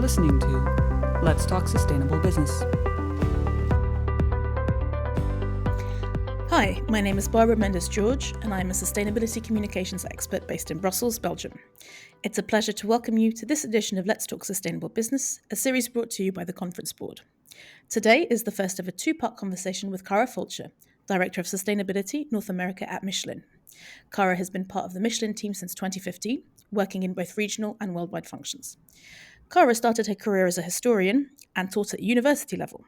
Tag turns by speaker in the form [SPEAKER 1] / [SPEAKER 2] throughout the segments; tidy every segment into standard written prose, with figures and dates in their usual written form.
[SPEAKER 1] listening to Let's Talk Sustainable Business.
[SPEAKER 2] Hi, my name is Barbara Mendes-Jorge, and I'm a sustainability communications expert based in Brussels, Belgium. It's a pleasure to welcome you to this edition of Let's Talk Sustainable Business, a series brought to you by the Conference Board. Today is the first of a two-part conversation with Cara Fulcher, Director of Sustainability North America at Michelin. Cara has been part of the Michelin team since 2015, working in both regional and worldwide functions. Cara started her career as a historian and taught at university level.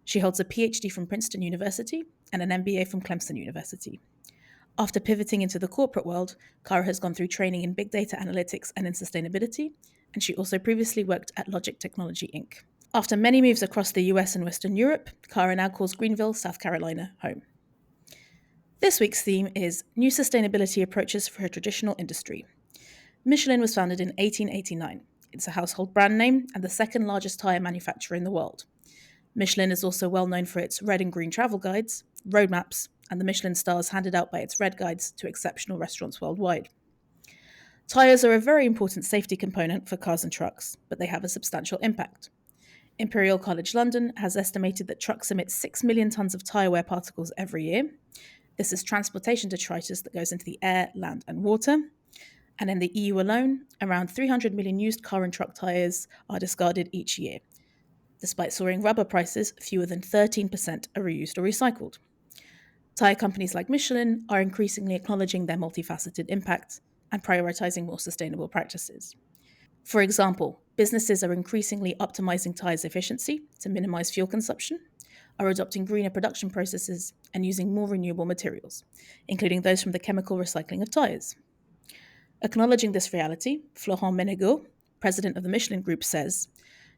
[SPEAKER 2] She holds a PhD from Princeton University and an MBA from Clemson University. After pivoting into the corporate world, Cara has gone through training in big data analytics and in sustainability, and she also previously worked at Logic Technology Inc. After many moves across the US and Western Europe, Cara now calls Greenville, South Carolina, home. This week's theme is New Sustainability Approaches for a Traditional Industry. Michelin was founded in 1889. It's a household brand name and the second largest tyre manufacturer in the world. Michelin is also well known for its red and green travel guides, road maps, and the Michelin stars handed out by its red guides to exceptional restaurants worldwide. Tyres are a very important safety component for cars and trucks, but they have a substantial impact. Imperial College London has estimated that trucks emit 6 million tonnes of tyre wear particles every year. This is transportation detritus that goes into the air, land, and water. And in the EU alone, around 300 million used car and truck tyres are discarded each year. Despite soaring rubber prices, fewer than 13% are reused or recycled. Tyre companies like Michelin are increasingly acknowledging their multifaceted impact and prioritizing more sustainable practices. For example, businesses are increasingly optimizing tyres efficiency to minimize fuel consumption, are adopting greener production processes, and using more renewable materials, including those from the chemical recycling of tyres. Acknowledging this reality, Florent Ménégot, president of the Michelin Group, says,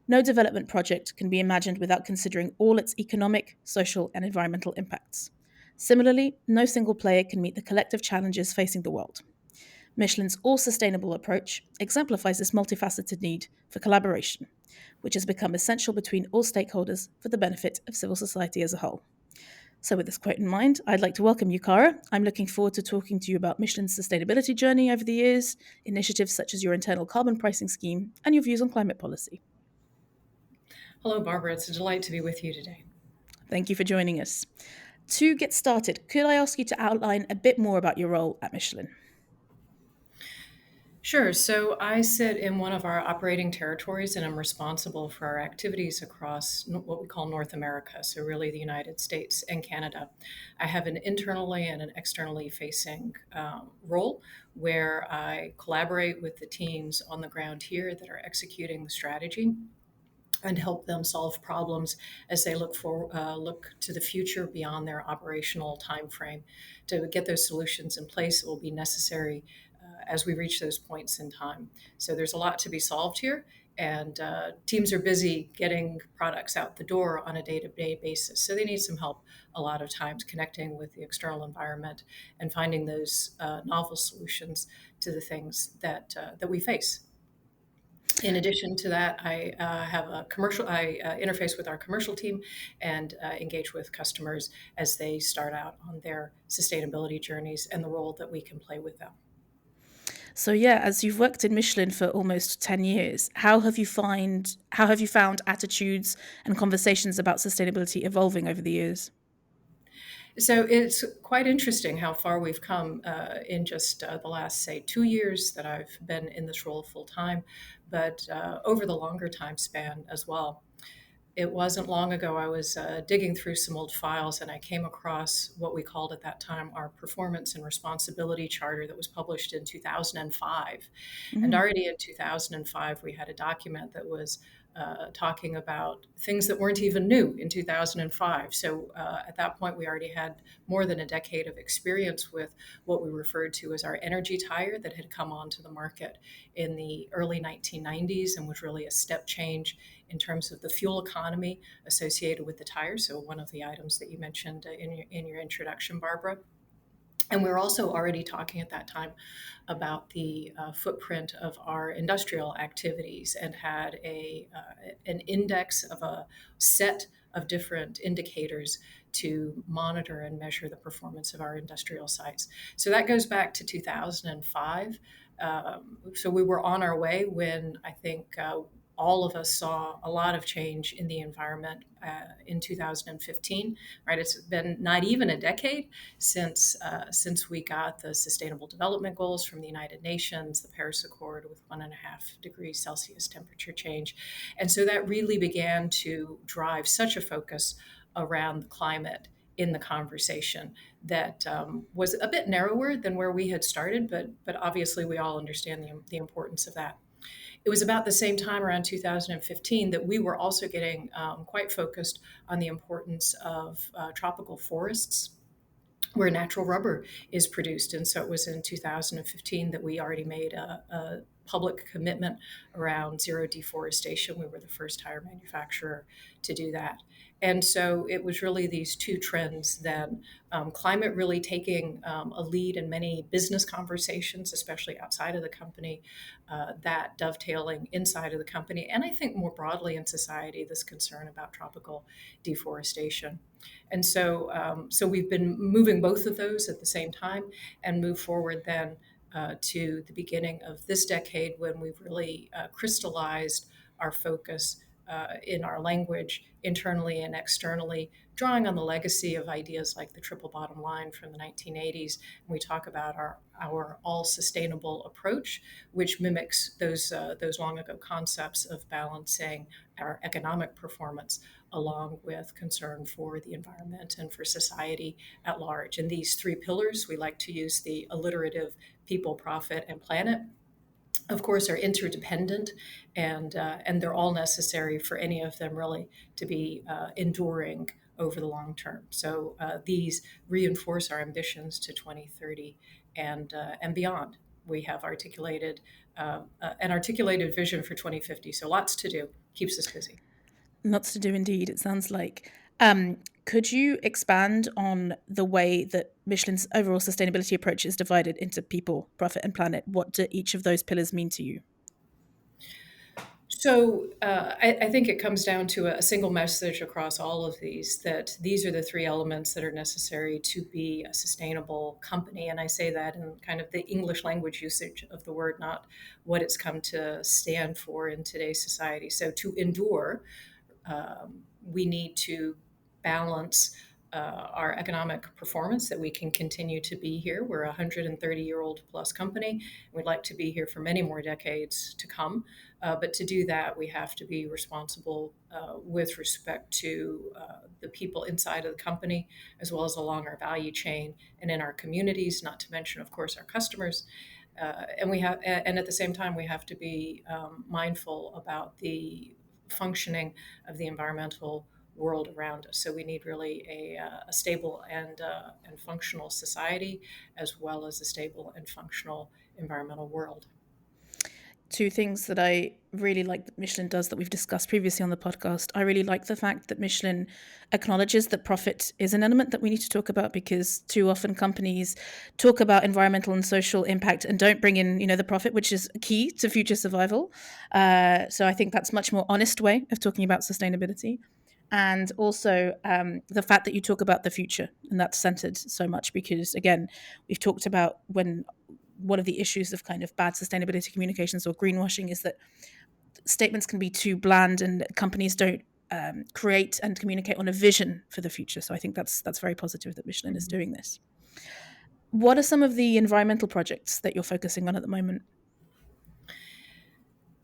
[SPEAKER 2] "No development project can be imagined without considering all its economic, social, and environmental impacts. Similarly, no single player can meet the collective challenges facing the world. Michelin's all-sustainable approach exemplifies this multifaceted need for collaboration, which has become essential between all stakeholders for the benefit of civil society as a whole." So with this quote in mind, I'd like to welcome you, Cara. I'm looking forward to talking to you about Michelin's sustainability journey over the years, initiatives such as your internal carbon pricing scheme, and your views on climate policy.
[SPEAKER 3] Hello, Barbara. It's a delight to be with you today.
[SPEAKER 2] Thank you for joining us. To get started, could I ask you to outline a bit more about your role at Michelin?
[SPEAKER 3] Sure. So I sit in one of our operating territories and I'm responsible for our activities across what we call North America, so really the United States and Canada. I have an internally and an externally facing role where I collaborate with the teams on the ground here that are executing the strategy and help them solve problems as they look to the future beyond their operational time frame to get those solutions in place that will be necessary as we reach those points in time. So there's a lot to be solved here, and teams are busy getting products out the door on a day-to-day basis. So they need some help a lot of times connecting with the external environment and finding those novel solutions to the things that we face. In addition to that, I have a commercial. I interface with our commercial team and engage with customers as they start out on their sustainability journeys and the role that we can play with them.
[SPEAKER 2] So yeah, as you've worked in Michelin for almost 10 years, how have you found attitudes and conversations about sustainability evolving over the years?
[SPEAKER 3] So it's quite interesting how far we've come in just the last, say, 2 years that I've been in this role full time, but over the longer time span as well. It wasn't long ago I was digging through some old files and I came across what we called at that time our Performance and Responsibility Charter that was published in 2005. And already in 2005, we had a document that was talking about things that weren't even new in 2005. So at that point, we already had more than a decade of experience with what we referred to as our energy tire that had come onto the market in the early 1990s and was really a step change in terms of the fuel economy associated with the tire. So one of the items that you mentioned in your introduction, Barbara. And we were also already talking at that time about the footprint of our industrial activities and had an index of a set of different indicators to monitor and measure the performance of our industrial sites. So that goes back to 2005. So we were on our way when I think all of us saw a lot of change in the environment in 2015. Right, it's been not even a decade since we got the Sustainable Development Goals from the United Nations, the Paris Accord with 1.5 degrees Celsius temperature change, and so that really began to drive such a focus around the climate in the conversation that was a bit narrower than where we had started, but obviously we all understand the importance of that. It was about the same time around 2015 that we were also getting quite focused on the importance of tropical forests where natural rubber is produced. And so it was in 2015 that we already made a public commitment around zero deforestation. We were the first tire manufacturer to do that. And so it was really these two trends then, climate really taking a lead in many business conversations, especially outside of the company, that dovetailing inside of the company, and I think more broadly in society, this concern about tropical deforestation. And so we've been moving both of those at the same time and move forward then to the beginning of this decade when we've really crystallized our focus in our language internally and externally, drawing on the legacy of ideas like the triple bottom line from the 1980s. And we talk about our all sustainable approach, which mimics those long ago concepts of balancing our economic performance along with concern for the environment and for society at large. And these three pillars, we like to use the alliterative people, profit, and planet, of course, are interdependent, and they're all necessary for any of them really to be enduring over the long term. So these reinforce our ambitions to 2030 and beyond. We have articulated an articulated vision for 2050. So lots to do. Keeps us busy.
[SPEAKER 2] Lots to do indeed, it sounds like. Could you expand on the way that Michelin's overall sustainability approach is divided into people, profit, and planet? What do each of those pillars mean to you?
[SPEAKER 3] So I think it comes down to a single message across all of these, that these are the three elements that are necessary to be a sustainable company. And I say that in kind of the English language usage of the word, not what it's come to stand for in today's society. So to endure, we need to balance our economic performance, that we can continue to be here. We're a 130-year-old plus company. We'd like to be here for many more decades to come. But to do that, we have to be responsible with respect to the people inside of the company, as well as along our value chain and in our communities, not to mention, of course, our customers. And at the same time, we have to be mindful about the functioning of the environmental world around us. So we need really a stable and functional society, as well as a stable and functional environmental world.
[SPEAKER 2] Two things that I really like that Michelin does that we've discussed previously on the podcast. I really like the fact that Michelin acknowledges that profit is an element that we need to talk about, because too often companies talk about environmental and social impact and don't bring in, the profit, which is key to future survival. So I think that's a much more honest way of talking about sustainability. And also the fact that you talk about the future, and that's centered so much because, again, we've talked about when one of the issues of kind of bad sustainability communications or greenwashing is that statements can be too bland and companies don't create and communicate on a vision for the future. So I think that's very positive that Michelin is doing this. What are some of the environmental projects that you're focusing on at the moment?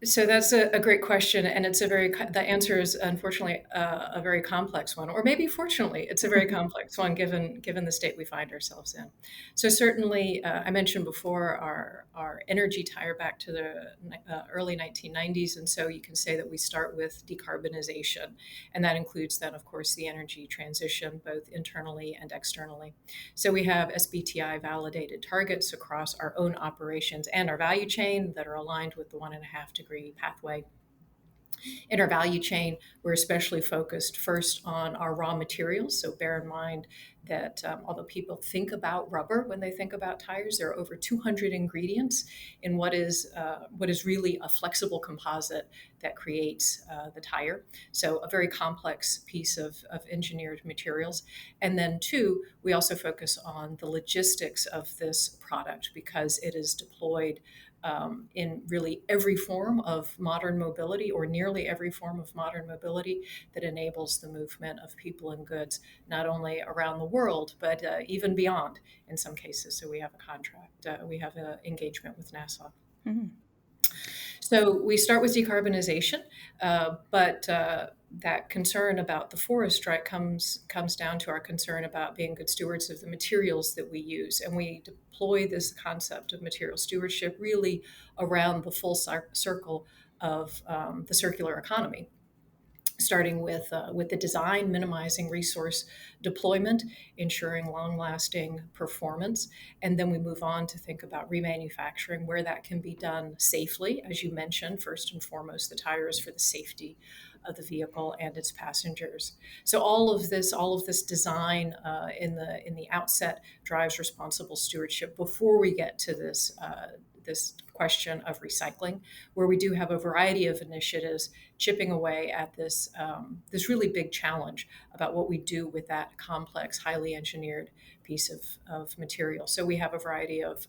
[SPEAKER 3] So that's a great question, and the answer is unfortunately a very complex one, or maybe fortunately, it's a very complex one given the state we find ourselves in. So certainly, I mentioned before our energy tire back to the early 1990s, and so you can say that we start with decarbonization, and that includes then, of course, the energy transition both internally and externally. So we have SBTI validated targets across our own operations and our value chain that are aligned with the 1.5-degree pathway. In our value chain, we're especially focused first on our raw materials. So bear in mind that although people think about rubber when they think about tires, there are over 200 ingredients in what is really a flexible composite that creates the tire. So a very complex piece of engineered materials. And then two, we also focus on the logistics of this product because it is deployed in really every form of modern mobility, or nearly every form of modern mobility that enables the movement of people and goods, not only around the world, but even beyond in some cases. So we have a contract, we have an engagement with NASA.
[SPEAKER 2] Mhm.
[SPEAKER 3] So we start with decarbonization, but that concern about the forest strike comes down to our concern about being good stewards of the materials that we use, and we deploy this concept of material stewardship really around the full circle of the circular economy, starting with the design, minimizing resource deployment, ensuring long-lasting performance, and then we move on to think about remanufacturing where that can be done safely. As you mentioned, first and foremost, the tires for the safety of the vehicle and its passengers. So all of this design in the outset drives responsible stewardship before we get to this question of recycling, where we do have a variety of initiatives chipping away at this really big challenge about what we do with that complex, highly engineered piece of material. So we have a variety of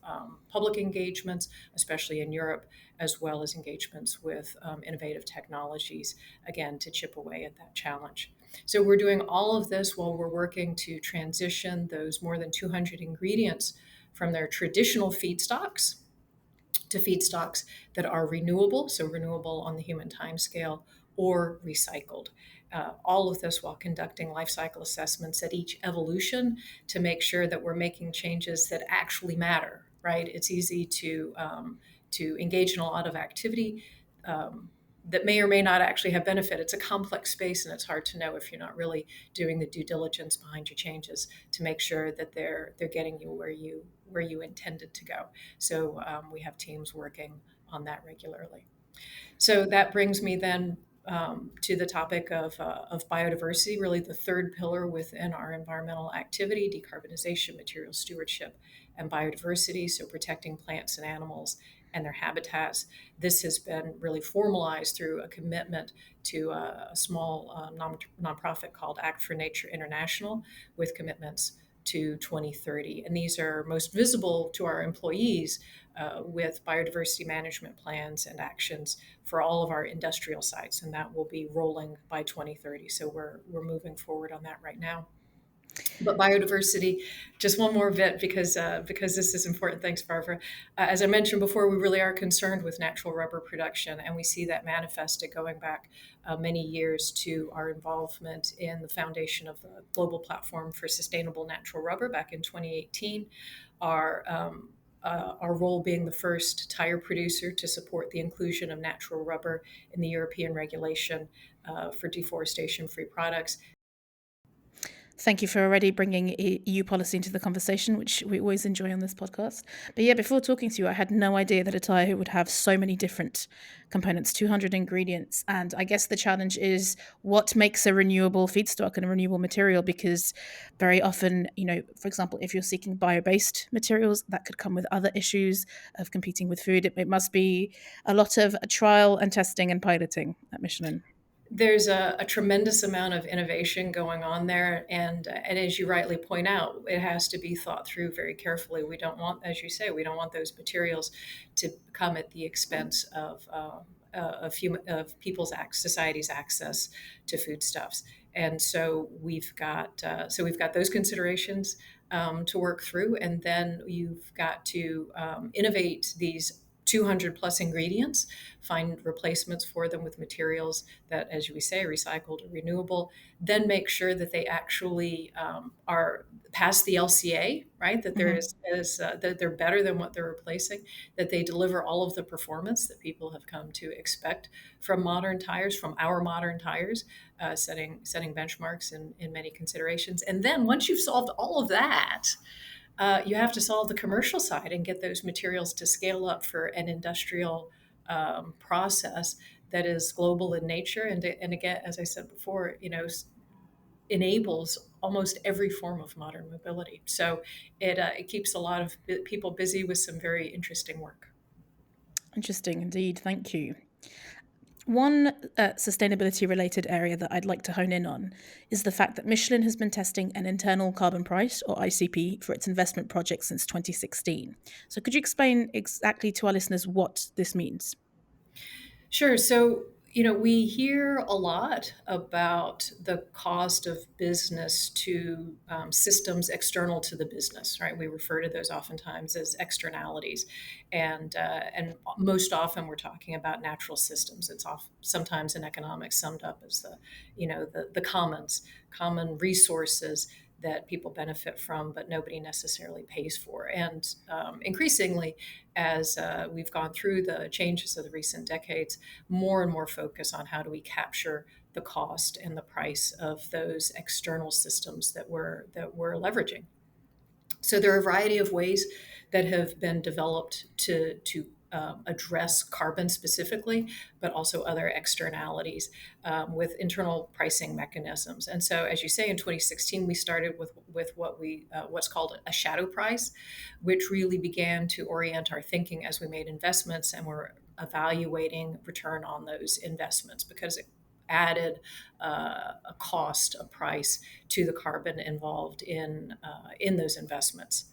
[SPEAKER 3] public engagements, especially in Europe, as well as engagements with innovative technologies, again, to chip away at that challenge. So we're doing all of this while we're working to transition those more than 200 ingredients from their traditional feedstocks to feedstocks that are renewable, so renewable on the human timescale, or recycled. All of this while conducting life cycle assessments at each evolution to make sure that we're making changes that actually matter. Right? It's easy to engage in a lot of activity that may or may not actually have benefit. It's a complex space, and it's hard to know if you're not really doing the due diligence behind your changes to make sure that they're getting you where you intended to go. So we have teams working on that regularly. So that brings me then to the topic of biodiversity, really the third pillar within our environmental activity: decarbonization, material stewardship, and biodiversity. So protecting plants and animals and their habitats. This has been really formalized through a commitment to a small nonprofit called Act for Nature International, with commitments to 2030. And these are most visible to our employees with biodiversity management plans and actions for all of our industrial sites. And that will be rolling by 2030. So we're moving forward on that right now. But biodiversity, just one more bit because this is important. Thanks, Barbara. As I mentioned before, we really are concerned with natural rubber production, and we see that manifested going back many years to our involvement in the foundation of the Global Platform for Sustainable Natural Rubber back in 2018. Our role being the first tire producer to support the inclusion of natural rubber in the European regulation for deforestation-free products.
[SPEAKER 2] Thank you for already bringing EU policy into the conversation, which we always enjoy on this podcast. But yeah, before talking to you, I had no idea that a tire would have so many different components, 200 ingredients. And I guess the challenge is what makes a renewable feedstock and a renewable material, because very often, for example, if you're seeking bio-based materials, that could come with other issues of competing with food. It must be a lot of trial and testing and piloting at Michelin.
[SPEAKER 3] There's a tremendous amount of innovation going on there, and as you rightly point out, it has to be thought through very carefully. We don't want, as you say, we don't want those materials to come at the expense of people's society's access to foodstuffs. And so we've got those considerations to work through, and then you've got to innovate these 200 plus ingredients, find replacements for them with materials that, as we say, recycled or renewable, then make sure that they actually are past the LCA, right? That that they're better than what they're replacing, that they deliver all of the performance that people have come to expect from modern tires, from our modern tires, setting benchmarks in many considerations. And then once you've solved all of that, you have to solve the commercial side and get those materials to scale up for an industrial process that is global in nature. And again, as I said before, enables almost every form of modern mobility. So it keeps a lot of people busy with some very interesting work.
[SPEAKER 2] Interesting indeed. Thank you. One sustainability related area that I'd like to hone in on is the fact that Michelin has been testing an internal carbon price, or ICP, for its investment projects since 2016. So could you explain exactly to our listeners what this means?
[SPEAKER 3] Sure. So, we hear a lot about the cost of business to systems external to the business, right? We refer to those oftentimes as externalities, and most often we're talking about natural systems. It's sometimes in economics summed up as the common resources that people benefit from, but nobody necessarily pays for. And increasingly, as we've gone through the changes of the recent decades, more and more focus on how do we capture the cost and the price of those external systems that we're leveraging. So there are a variety of ways that have been developed to address carbon specifically, but also other externalities with internal pricing mechanisms. And so, as you say, in 2016, we started with what's called a shadow price, which really began to orient our thinking as we made investments and we're evaluating return on those investments because it added a cost, a price to the carbon involved in those investments.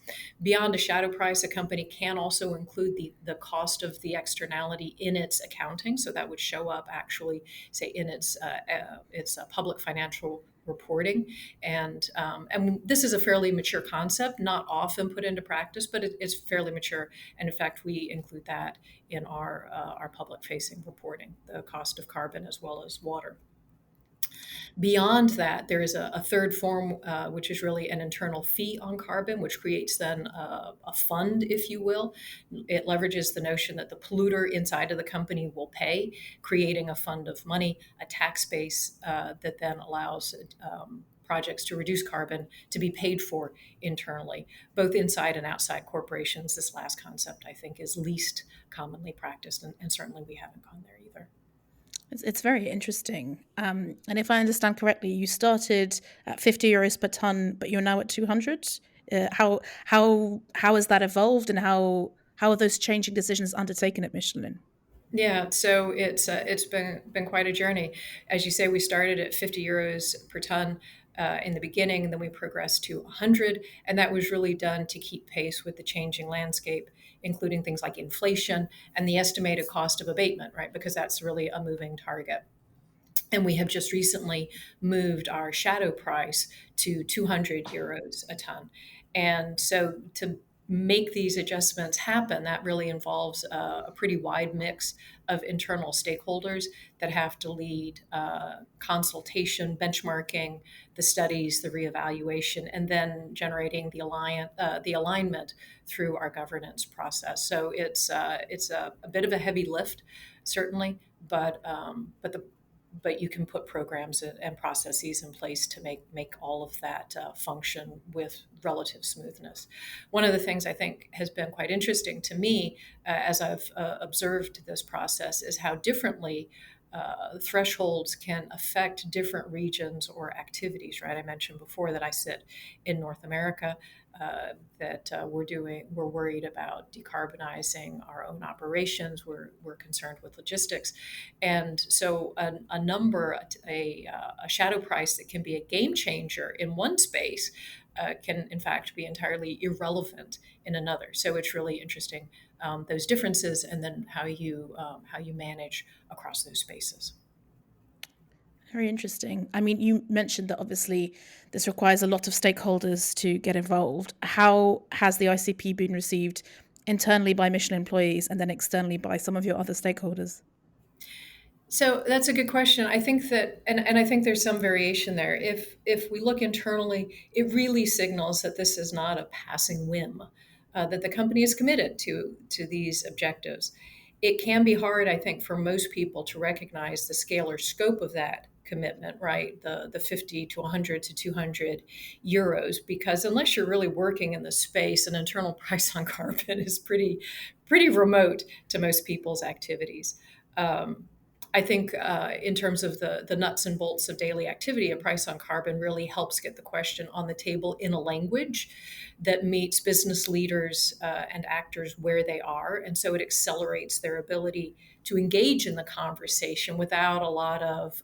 [SPEAKER 3] Beyond a shadow price, a company can also include the cost of the externality in its accounting. So that would show up actually, say, in its public financial reporting, and this is a fairly mature concept, not often put into practice, but it's fairly mature. And in fact, we include that in our public facing reporting, the cost of carbon as well as water. Beyond that, there is a third form, which is really an internal fee on carbon, which creates then a fund, if you will. It leverages the notion that the polluter inside of the company will pay, creating a fund of money, a tax base that then allows projects to reduce carbon to be paid for internally, both inside and outside corporations. This last concept, I think, is least commonly practiced, and certainly we haven't gone there either.
[SPEAKER 2] It's very interesting. And if I understand correctly, you started at 50 euros per ton, but you're now at 200. How has that evolved, and how are those changing decisions undertaken at Michelin?
[SPEAKER 3] Yeah, so it's been quite a journey. As you say, we started at 50 euros per ton in the beginning, and then we progressed to 100, and that was really done to keep pace with the changing landscape, including things like inflation and the estimated cost of abatement, right? Because that's really a moving target. And we have just recently moved our shadow price to 200 euros a ton. And so to make these adjustments happen, that really involves a pretty wide mix of internal stakeholders that have to lead consultation, benchmarking, the studies, the reevaluation, and then generating the alignment through our governance process. So it's a bit of a heavy lift, certainly, but you can put programs and processes in place to make all of that function with relative smoothness. One of the things I think has been quite interesting to me as I've observed this process is how differently thresholds can affect different regions or activities. Right, I mentioned before that I sit in North America. We're worried about decarbonizing our own operations. We're concerned with logistics, and so a shadow price that can be a game changer in one space can in fact be entirely irrelevant in another. So it's really interesting, those differences, and then how you manage across those spaces.
[SPEAKER 2] Very interesting. I mean, you mentioned that obviously this requires a lot of stakeholders to get involved. How has the ICP been received internally by Michelin employees and then externally by some of your other stakeholders?
[SPEAKER 3] So that's a good question. I think that, and I think there's some variation there. If we look internally, it really signals that this is not a passing whim, that the company is committed to these objectives. It can be hard, I think, for most people to recognize the scale or scope of that commitment, right? The 50 to 100 to 200 euros, because unless you're really working in the space, an internal price on carbon is pretty remote to most people's activities. I think in terms of the nuts and bolts of daily activity, a price on carbon really helps get the question on the table in a language that meets business leaders and actors where they are. And so it accelerates their ability to engage in the conversation without a lot of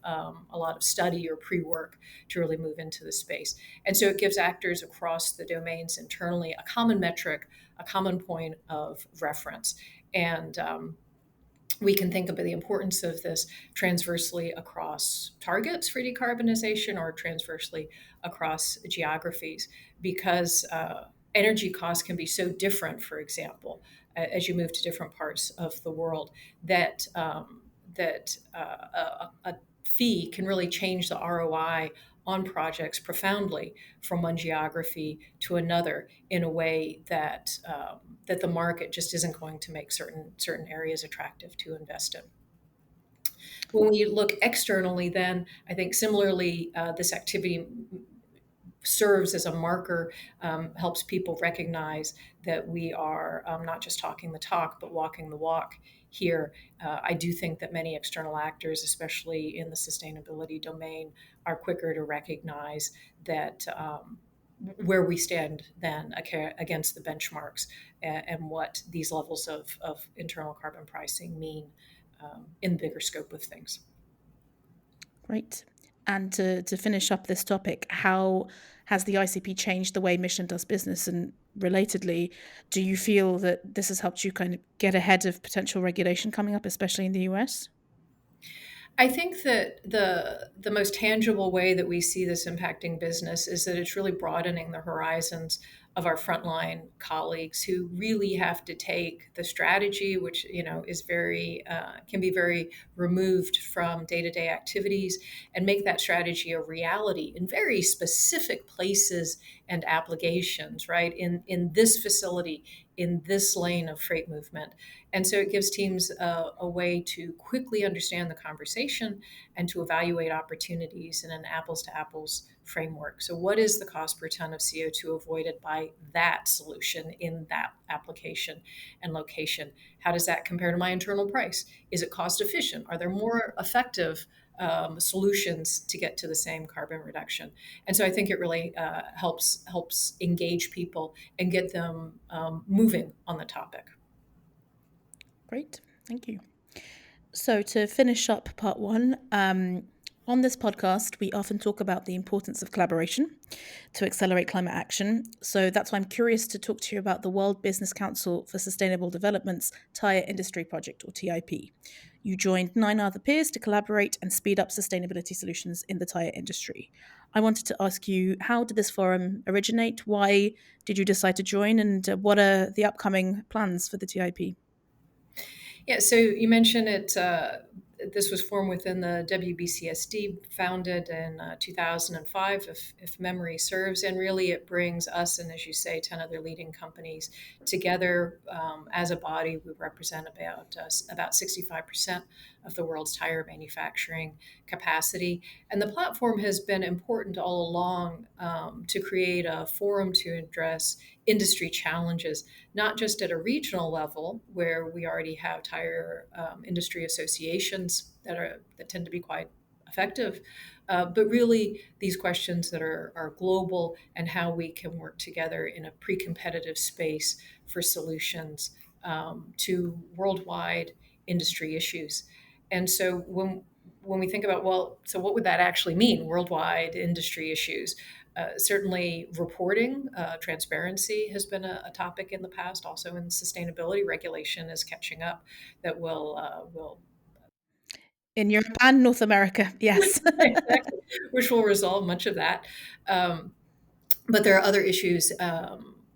[SPEAKER 3] study or pre-work to really move into the space. And so it gives actors across the domains internally a common metric, a common point of reference. And we can think about the importance of this transversely across targets for decarbonization or transversely across geographies because energy costs can be so different, for example, as you move to different parts of the world, that a fee can really change the ROI on projects profoundly from one geography to another in a way that the market just isn't going to make certain areas attractive to invest in. When we look externally, then I think similarly, this activity serves as a marker, helps people recognize that we are not just talking the talk, but walking the walk here. I do think that many external actors, especially in the sustainability domain, are quicker to recognize that where we stand then against the benchmarks and what these levels of internal carbon pricing mean in the bigger scope of things.
[SPEAKER 2] Great. And to finish up this topic, how has the ICP changed the way Michelin does business? And relatedly, do you feel that this has helped you kind of get ahead of potential regulation coming up, especially in the US?
[SPEAKER 3] I think that the most tangible way that we see this impacting business is that it's really broadening the horizons of our frontline colleagues who really have to take the strategy, which is very can be very removed from day-to-day activities, and make that strategy a reality in very specific places and applications. Right in this facility, in this lane of freight movement. And so it gives teams a way to quickly understand the conversation and to evaluate opportunities in an apples to apples framework. So, what is the cost per ton of CO2 avoided by that solution in that application and location? How does that compare to my internal price? Is it cost efficient? Are there more effective solutions to get to the same carbon reduction? And so I think it really helps engage people and get them moving on the topic.
[SPEAKER 2] Great. Thank you. So, to finish up part one, on this podcast, we often talk about the importance of collaboration to accelerate climate action. So, that's why I'm curious to talk to you about the World Business Council for Sustainable Development's Tire Industry Project, or TIP. You joined 9 other peers to collaborate and speed up sustainability solutions in the tire industry. I wanted to ask you, how did this forum originate? Why did you decide to join? And what are the upcoming plans for the TIP?
[SPEAKER 3] Yeah, so you mentioned it. This was formed within the WBCSD, founded in 2005, if memory serves. And really, it brings us and, as you say, 10 other leading companies together as a body. We represent about 65% of the world's tire manufacturing capacity. And the platform has been important all along to create a forum to address industry challenges, not just at a regional level where we already have tire industry associations that tend to be quite effective, but really these questions that are global and how we can work together in a pre-competitive space for solutions to worldwide industry issues. And so when we think about, well, so what would that actually mean, worldwide industry issues? Certainly, reporting, transparency has been a topic in the past. Also, in sustainability, regulation is catching up that will
[SPEAKER 2] In Europe and North America, yes.
[SPEAKER 3] exactly, which will resolve much of that. But there are other issues,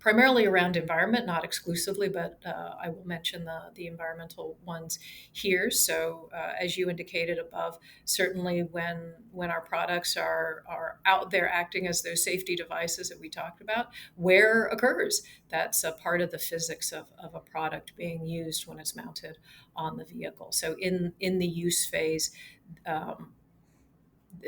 [SPEAKER 3] primarily around environment, not exclusively, but I will mention the environmental ones here. So, as you indicated above, certainly when our products are out there acting as those safety devices that we talked about, wear occurs. That's a part of the physics of a product being used when it's mounted on the vehicle. So, in the use phase,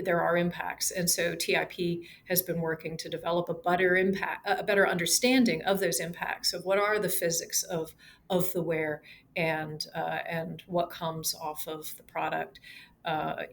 [SPEAKER 3] there are impacts. And so TIP has been working to develop a better understanding of those impacts, of what are the physics of the wear, and what comes off of the product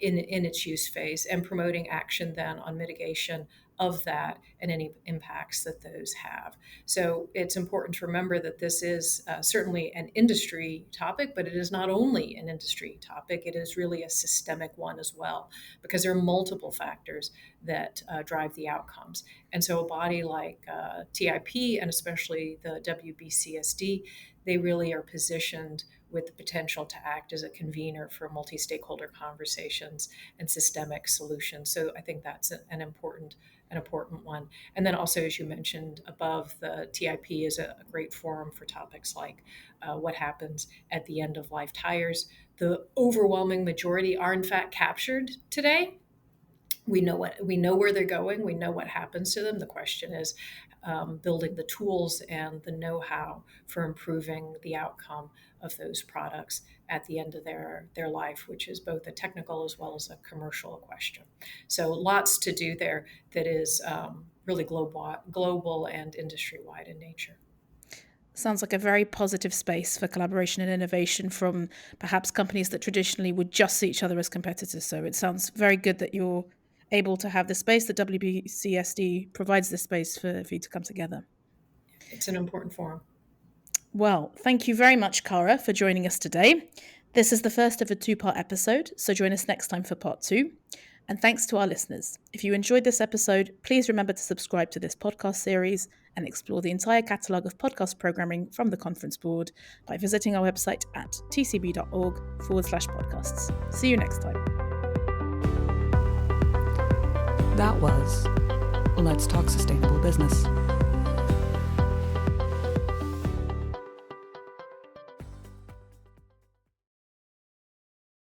[SPEAKER 3] in its use phase, and promoting action then on mitigation of that and any impacts that those have. So it's important to remember that this is certainly an industry topic, but it is not only an industry topic, it is really a systemic one as well, because there are multiple factors that drive the outcomes. And so a body like TIP, and especially the WBCSD, they really are positioned with the potential to act as a convener for multi-stakeholder conversations and systemic solutions. So I think that's an important one. And then also, as you mentioned above, the TIP is a great forum for topics like what happens at the end of life tires. The overwhelming majority are in fact captured today. We know where they're going. We know what happens to them. The question is building the tools and the know-how for improving the outcome of those products at the end of their life, which is both a technical as well as a commercial question. So lots to do there that is really global and industry-wide in nature.
[SPEAKER 2] Sounds like a very positive space for collaboration and innovation from perhaps companies that traditionally would just see each other as competitors. So it sounds very good that you're able to have the space, that WBCSD provides the space for you to come together.
[SPEAKER 3] It's an important forum.
[SPEAKER 2] Well, thank you very much, Cara, for joining us today. This is the first of a 2-part episode, so join us next time for part 2. And thanks to our listeners. If you enjoyed this episode, please remember to subscribe to this podcast series and explore the entire catalogue of podcast programming from the Conference Board by visiting our website at tcb.org/podcasts. See you next time.
[SPEAKER 1] That was Let's Talk Sustainable Business.